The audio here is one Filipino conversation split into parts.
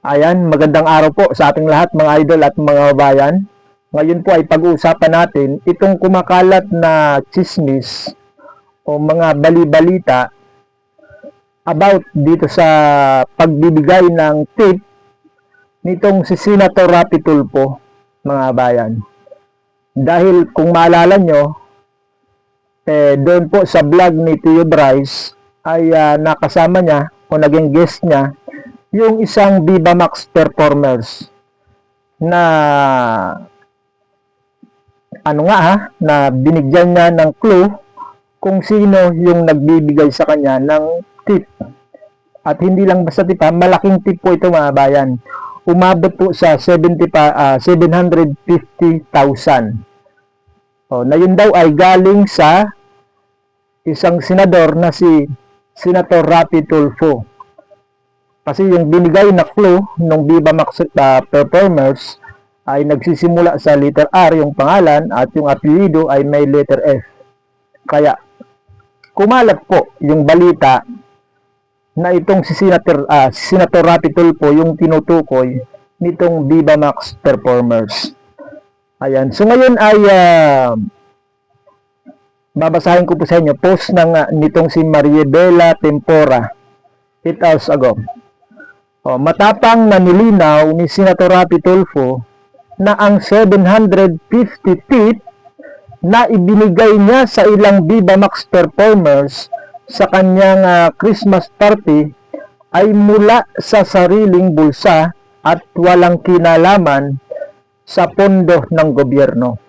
Ayan, magandang araw po sa ating lahat mga idol at mga bayan. Ngayon po ay pag-uusapan natin itong kumakalat na chismis o mga bali-balita about dito sa pagbibigay ng tip nitong si Senator Rapi Tulfo, mga bayan. Dahil kung maalala nyo, doon po sa vlog ni Tio Bryce ay nakasama niya o naging guest niya yung isang Viva Max performers na na binigyan niya ng clue kung sino yung nagbibigay sa kanya ng tip. At hindi lang basta tip, malaking tip po ito mga bayan. Umabot po sa 750,000. Na yun daw ay galing sa isang senador na si Senator Rapi Tulfo. Kasi yung binigay na clue ng Viva Max performers ay nagsisimula sa letter R yung pangalan at yung apelyido ay may letter F. Kaya kumalat po yung balita na itong si Senator Rapi Tulfo yung tinutukoy nitong Viva Max performers. Ayan. So ngayon ay babasahin ko po sa inyo post nitong si Mariebela Tempora 8 hours ago. Matapang na nilinaw ni Senator Rapi Tulfo na ang 750 tip na ibinigay niya sa ilang Viva Max performers sa kanyang Christmas party ay mula sa sariling bulsa at walang kinalaman sa pondo ng gobyerno.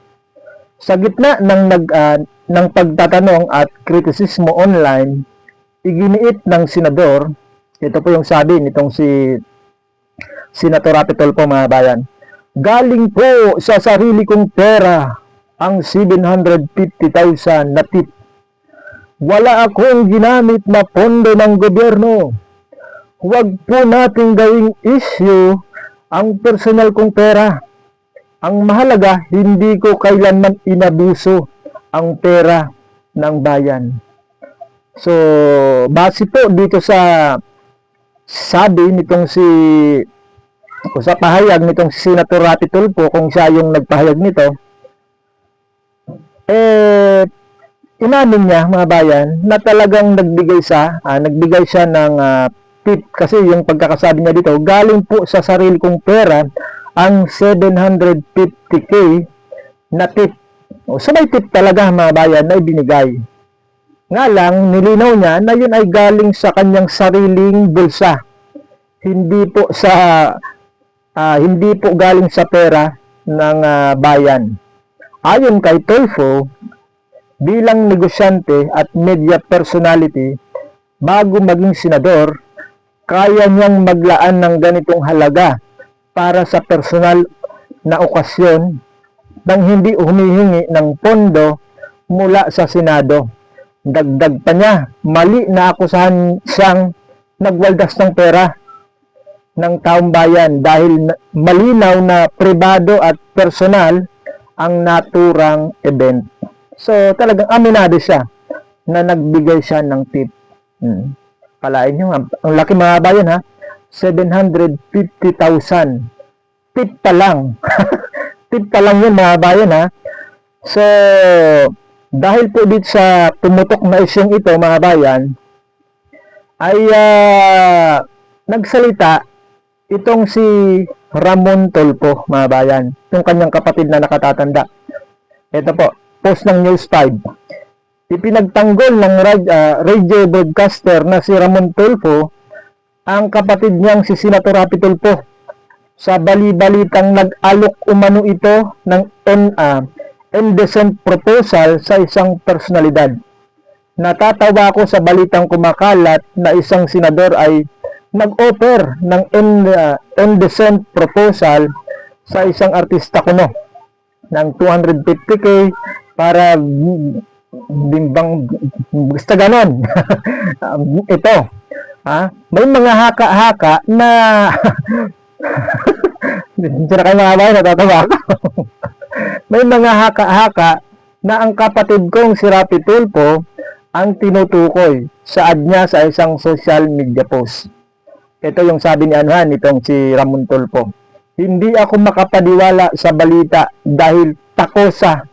Sa gitna ng pagtatanong at kritisismo online, iginiit ng senador, ito po yung sabi nitong si Senator Rapi Tulfo mga bayan, galing po sa sarili kong pera ang 750,000 na tip. Wala akong ginamit na pondo ng gobyerno. Huwag po nating gawing issue ang personal kong pera. Ang mahalaga, hindi ko kailanman inabuso ang pera ng bayan. So, base po dito sa sabi nitong sa pahayag nitong si Senator Rapi Tulfo, kung siya yung nagpahayag nito, inamin niya mga bayan na talagang nagbigay siya ng tip, kasi yung pagkakasabi niya dito, galing po sa sarili kong pera ang 750k na tip. So may tip talaga mga bayan na ibinigay. Nga lang, nilinaw niya na yun ay galing sa kanyang sariling bulsa. Hindi po galing sa pera ng bayan. Ayon kay Tulfo, bilang negosyante at media personality, bago maging senador, kaya niyang maglaan ng ganitong halaga para sa personal na okasyon nang hindi humihingi ng pondo mula sa Senado. Dagdag pa niya, mali na akusahan siyang nagwaldas ng pera ng taong bayan dahil malinaw na pribado at personal ang naturang event. So talagang aminado siya na nagbigay siya ng tip. Palain nyo, ang laki mga bayan ha, 750,000. Tip pa lang. Tip pa lang yun mga bayan ha. So, dahil po dito sa tumutok na isyong ito mga bayan, ay nagsalita itong si Ramon Tulfo mga bayan, yung kanyang kapatid na nakatatanda. Ito po, post ng News 5. Ipinagtanggol ng radio broadcaster na si Ramon Tulfo ang kapatid niyang si Senator Rapi Tulfo sa bali-balitang nag-alok umano ito ng indecent proposal sa isang personalidad. Natatawa ako sa balitang kumakalat na isang senador ay nag-offer ng indecent proposal sa isang artista kuno ng 250k para bimbang basta ganon. Ito, may mga haka-haka na hindi na kayo mga bayan, natatawa ako. May mga haka-haka na ang kapatid kong si Rapi Tulfo ang tinutukoy sa ad niya sa isang social media post. Ito yung sabi ni Anuhan, itong si Ramon Tulfo. Hindi ako makapaniwala sa balita dahil takosa.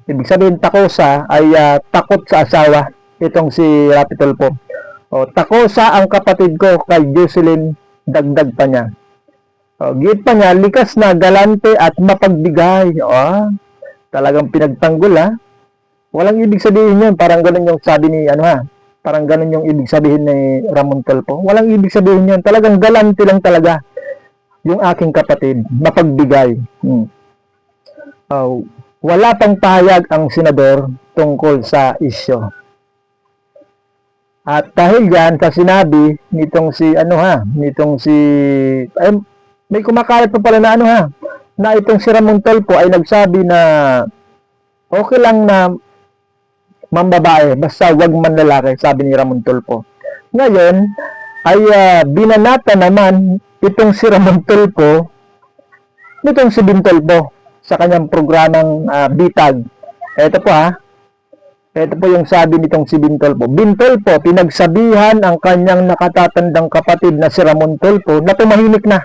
Ibig sabihin takosa ay takot sa asawa. Itong si Rapi Tulfo. O, takosa ang kapatid ko kay Jocelyn, dagdag pa niya. O, git pa niya, likas na, galante at mapagbigay. O, talagang pinagtanggol ha. Walang ibig sabihin yun. Parang ganun yung sabi ni parang ganun yung ibig sabihin ni Ramon Tulfo. Walang ibig sabihin yun. Talagang galante lang talaga yung aking kapatid. Mapagbigay. Wala pang pahayag ang senador tungkol sa isyo. At dahil yan, sa sinabi nitong si may kumakalat pa pala na na itong si Ramon Tulfo ay nagsabi na okay lang na mambabae, basta wag man lalaki, sabi ni Ramon Tulfo. Ngayon, ay binanata naman itong si Ramon Tulfo nitong si Bintolpo sa kanyang programang Bitag. Ito po yung sabi nitong si Bintolpo. Bintolpo, pinagsabihan ang kanyang nakatatandang kapatid na si Ramon Tulfo na tumahimik na.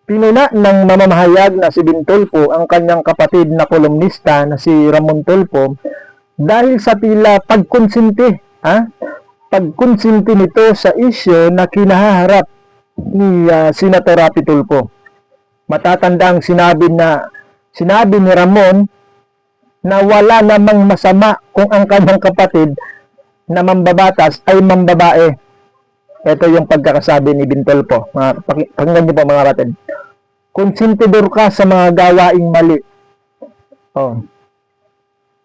Pinuna ng mamamahayag na si Bintolpo ang kanyang kapatid na kolumnista na si Ramon Tulfo dahil sa tila pagkonsinti, pagkonsinti nito sa isyu na kinaharap ni Senator Rapi Tulfo. Matatandang sinabi ni Ramon na wala namang masama kung ang kanyang kapatid na mambabatas ay mambabae. Ito yung pagkakasabi ni Bintolpo. Pakinggan niyo po mga kapatid. Konsentidor ka sa mga gawaing mali.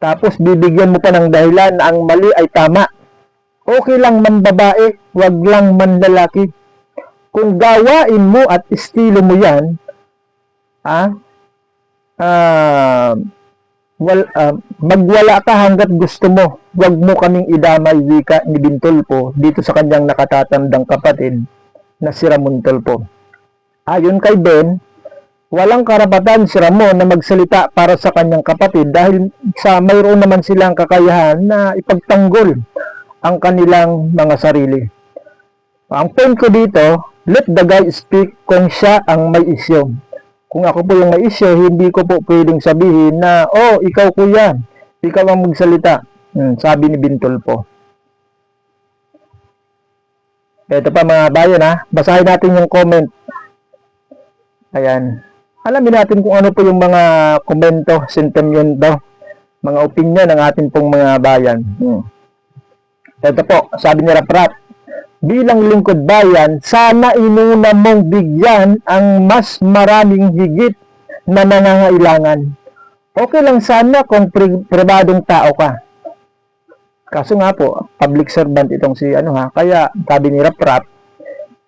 Tapos bibigyan mo pa ng dahilan na ang mali ay tama. Okay lang mambabae, wag lang manlalaki. Kung gawain mo at estilo mo yan, magwala ka hanggat gusto mo. Wag mo kaming idamay, wika ni Bintolpo dito sa kanyang nakatatandang kapatid na si Ramon Tulfo. Ayon kay Ben, walang karapatan si Ramon na magsalita para sa kanyang kapatid dahil mayroon naman silang kakayahan na ipagtanggol ang kanilang mga sarili. Ang point ko dito, let the guy speak kung siya ang may isyo. Kung ako po yung may isyo, hindi ko po pwedeng sabihin na, ikaw kuya, ikaw ang magsalita. Sabi ni Bintolpo. Ito pa mga bayan basahin natin yung comment. Ayan. Alamin natin kung ano po yung mga komento, sentimento, mga opinion ng ating pong mga bayan. Ito po, sabi ni Raprat, bilang lingkod bayan, sana inuna mong bigyan ang mas maraming higit na nangangailangan. Okay lang sana kung pribadong tao ka. Kaso nga po, public servant itong si kaya sabi ni Raprat,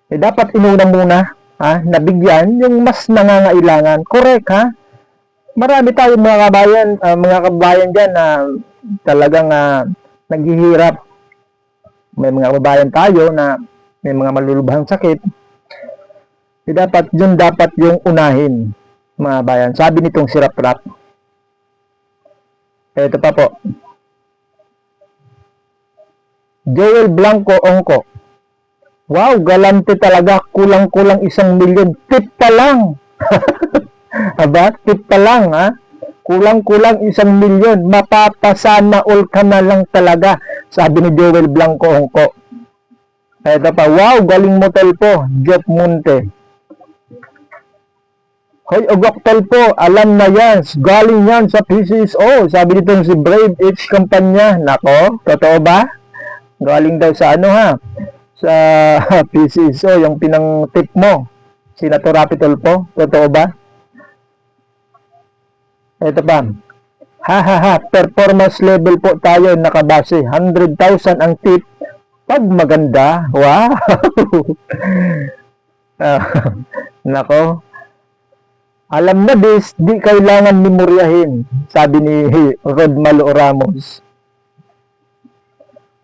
dapat inuna muna nabigyan yung mas nangangailangan. Correct Marami tayong mga kabayan dyan na talagang naghihirap. May mga kabayan tayo na may mga malulubhang sakit. Dapat yung unahin mga bayan. Sabi nitong si Raprat. Ito pa po. Joel Blanco Ongko. Wow, galante talaga. Kulang-kulang 1 milyon. Tip pa lang. Tip pa lang Kulang-kulang 1 milyon. Mapapasana all ka na lang talaga. Sabi ni Joel Blanco Ongko. Ito pa. Wow, galing mo Tulfo. Jeff Monte. Hoy, Ogok Tulfo. Alam na yan. Galing yan sa PCSO. Sabi nitong si Brave H Kampanya. Nako, totoo ba? Galing daw sa sa PCSO, yung pinang-tip mo, Senator Rapi Tulfo. Totoo ba? Ito pa. Performance level po tayo nakabase. 100,000 ang tip. Pag maganda, wow! Nako. Alam na this, di kailangan memoryahin, sabi ni Rod Malo Ramos.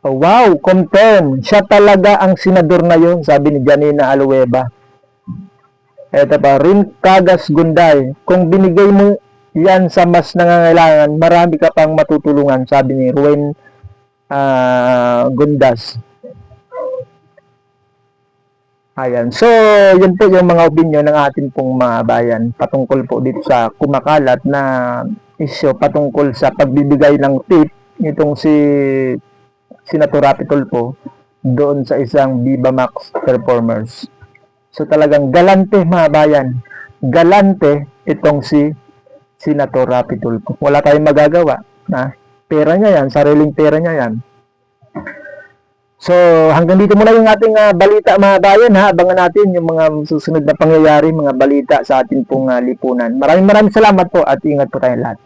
Wow, confirm. Siya talaga ang senador na yun, sabi ni Janina Alueva. Eto pa, Rin Cagas Gunday. Kung binigay mo yan sa mas nangangailangan, marami ka pang matutulungan, sabi ni Ruwen Gundas. Ayan. So, yun po yung mga opinion ng ating pong mga bayan patungkol po dito sa kumakalat na isyo patungkol sa pagbibigay ng tip nitong si Senator Rapi Tulfo doon sa isang Viva Max performers. So, talagang galante mga bayan. Galante itong si Senator Rapi Tulfo. Wala tayong magagawa. Na pera niya yan, sariling pera niya yan. So, hanggang dito muna yung ating balita mga bayan ha. Abangan natin yung mga susunod na pangyayari, mga balita sa ating pong lipunan. Maraming salamat po at ingat po tayong lahat.